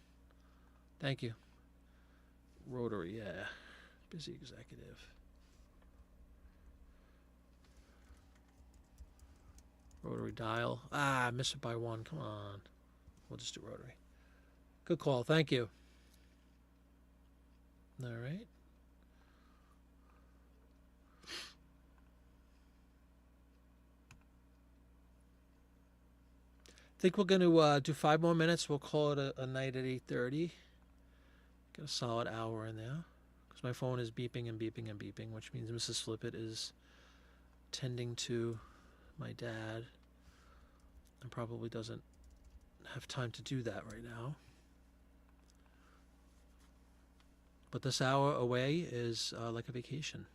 Thank you. Rotary, yeah. Busy executive. Rotary dial. I missed it by one. Come on. We'll just do rotary. Good call. Thank you. All right. I think we're going to do 5 more minutes. We'll call it a night at 8:30. Get a solid hour in there. Because my phone is beeping and beeping and beeping, which means Mrs. Flippett is tending to my dad and probably doesn't have time to do that right now. But this hour away is like a vacation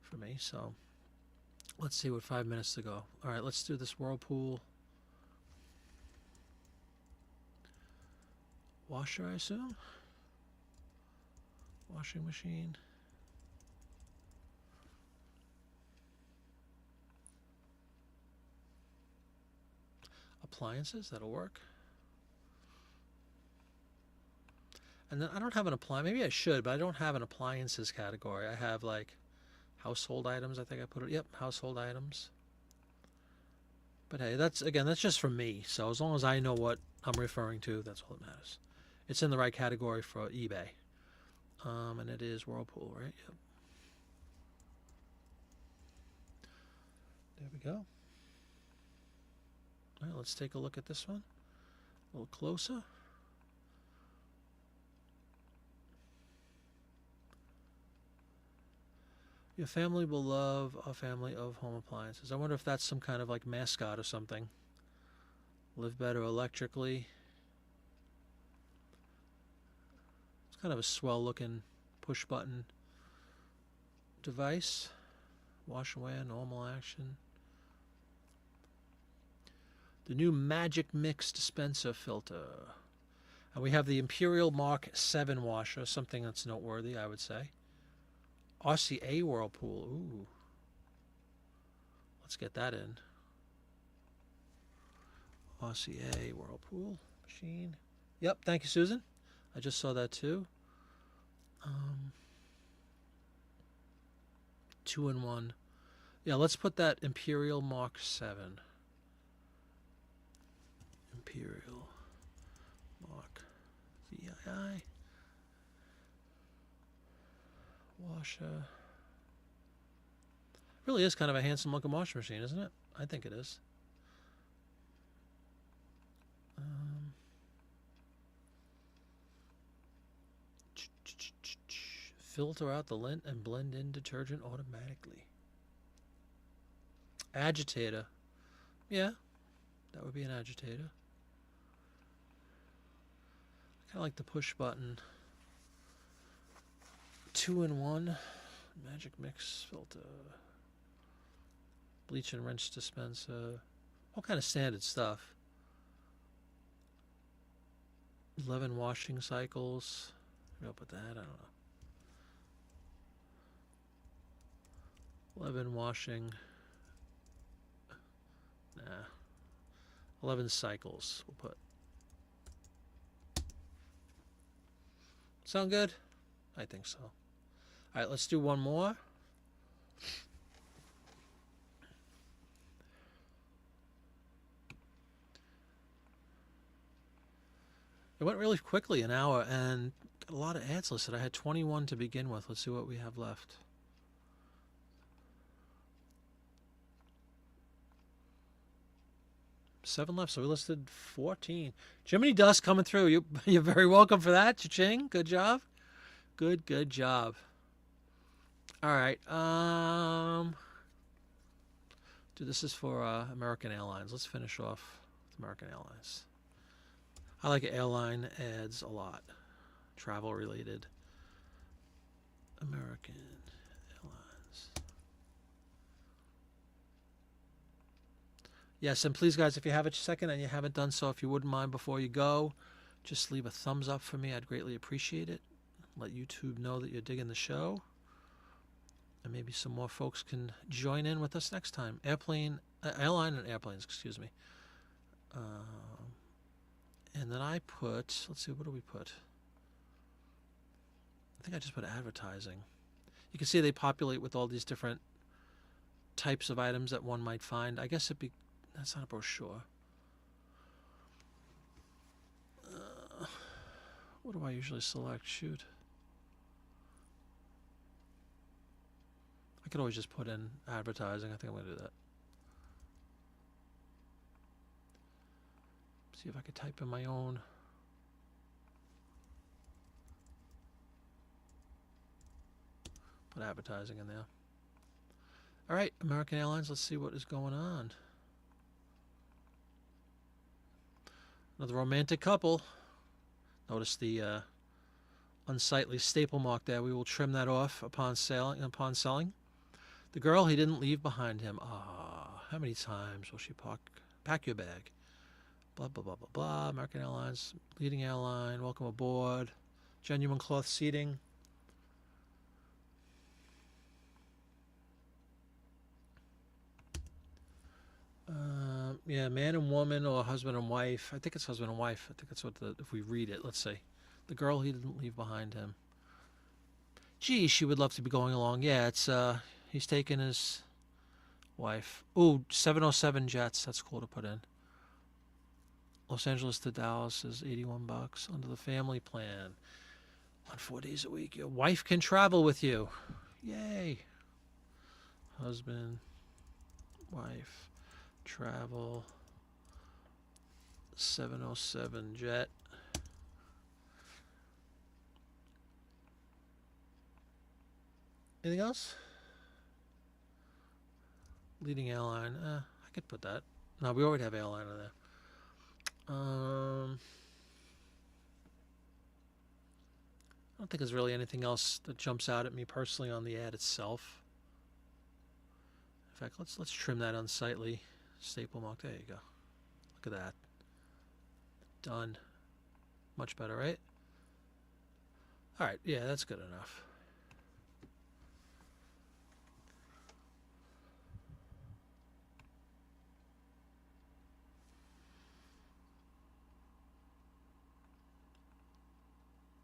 for me. So let's see what 5 minutes to go. All right, let's do this Whirlpool washer, I assume. Washing machine. Appliances, that'll work. And then I don't have an appliance. Maybe I should, but I don't have an appliances category. I have like household items. I think I put it. Yep, household items. But hey, that's just for me. So as long as I know what I'm referring to, that's all that matters. It's in the right category for eBay. And it is Whirlpool, right? Yep. There we go. All right, let's take a look at this one a little closer. Your family will love a family of home appliances. I wonder if that's some kind of like mascot or something. Live better electrically. It's kind of a swell looking push button device. Wash and wear, normal action. The new Magic Mix dispenser filter. And we have the Imperial Mark 7 washer, something that's noteworthy, I would say. RCA Whirlpool. Ooh. Let's get that in. RCA Whirlpool machine. Yep, thank you, Susan. I just saw that too. 2-in-1. Yeah, let's put that Imperial Mark 7. Imperial Mark VII. Washer. Really is kind of a handsome looking washing machine, isn't it? I think it is. Filter out the lint and blend in detergent automatically. Agitator. Yeah, that would be an agitator. I kind of like the push button. 2-in-1 Magic Mix filter. Bleach and rinse dispenser. All kind of standard stuff. 11 washing cycles. Maybe I'll put that, I don't know. 11 washing. Nah. 11 cycles, we'll put. Sound good? I think so. All right, let's do one more. It went really quickly, an hour, and got a lot of ads listed. I had 21 to begin with. Let's see what we have left. Seven left, so we listed 14. Jiminy Dust coming through. You're very welcome for that. Cha-ching. Good job. Good job. All right. Dude, this is for American Airlines. Let's finish off with American Airlines. I like airline ads a lot. Travel related. American Airlines. Yes, and please, guys, if you have a second and you haven't done so, if you wouldn't mind before you go, just leave a thumbs up for me. I'd greatly appreciate it. Let YouTube know that you're digging the show. And maybe some more folks can join in with us next time. Airline and airplanes, excuse me. And then I put, let's see, what do we put? I think I just put advertising. You can see they populate with all these different types of items that one might find. I guess that's not a brochure. What do I usually select? Shoot. I could always just put in advertising. I think I'm going to do that. See if I could type in my own. Put advertising in there. All right, American Airlines, let's see what is going on. Another romantic couple. Notice the unsightly staple mark there. We will trim that off upon selling. The girl he didn't leave behind him. Ah, how many times will she pack your bag? Blah, blah, blah, blah, blah. American Airlines, leading airline, welcome aboard. Genuine cloth seating. Yeah, man and woman or husband and wife. I think it's husband and wife. I think that's what if we read it, let's see. The girl he didn't leave behind him. Gee, she would love to be going along. Yeah, it's he's taking his wife. Ooh, 707 jets. That's cool to put in. Los Angeles to Dallas is $81 under the family plan. On 4 days a week, your wife can travel with you. Yay. Husband, wife, travel, 707 jet. Anything else? Leading airline. I could put that. No, we already have airline in there. I don't think there's really anything else that jumps out at me personally on the ad itself. In fact, let's trim that unsightly staple mark. There you go. Look at that. Done. Much better, right? All right. Yeah, that's good enough.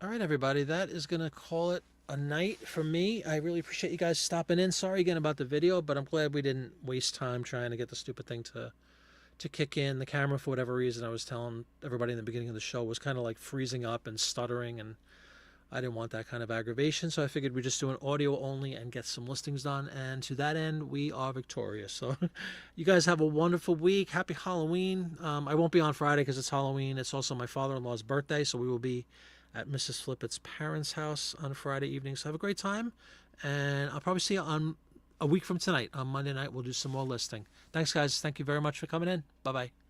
All right, everybody, that is going to call it a night for me. I really appreciate you guys stopping in. Sorry again about the video, but I'm glad we didn't waste time trying to get the stupid thing to kick in. The camera, for whatever reason, I was telling everybody in the beginning of the show, was kind of like freezing up and stuttering, and I didn't want that kind of aggravation, so I figured we'd just do an audio only and get some listings done, and to that end, we are victorious. So you guys have a wonderful week. Happy Halloween. I won't be on Friday because it's Halloween. It's also my father-in-law's birthday, so we will be at Mrs. Flippett's parents' house on Friday evening. So have a great time, and I'll probably see you on a week from tonight. On Monday night, we'll do some more listing. Thanks, guys. Thank you very much for coming in. Bye-bye.